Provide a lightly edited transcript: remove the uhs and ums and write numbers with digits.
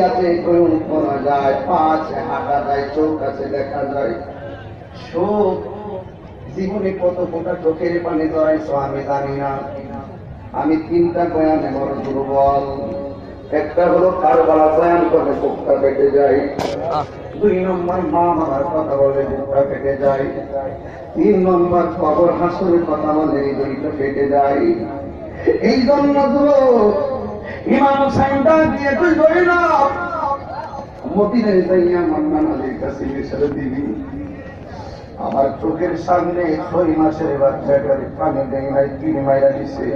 আছে প্রয়োগ করা যায়, পা আছে হাঁটা যায়, চোখ আছে দেখা যায়। শোক জীবনে কত ফোটা চোখের পানি জড়াইছো আমি জানি না। আমি তিনটা বয়ানে বড় দুর্বল। একটা হলো কারবালা বয়ান করে বুকটা কেটে যায়, 2 নম্বর মা বাবার কথা বলে বুকটা কেটে যায়, 3 নম্বর খবর হাসুরের কথা বলে হৃদয়টা কেটে যায়। এই জন্য তো ইমাম হুসাইনটা দিয়ে তুই ধরে না মদিনায় যাইয়া মান্নান আলীর কাছে মিশরে দিবি। আমার চোখের সামনে 6 মাসের বাচ্চাটার পানি দেয় নাই, 3 মাইরা দিছে।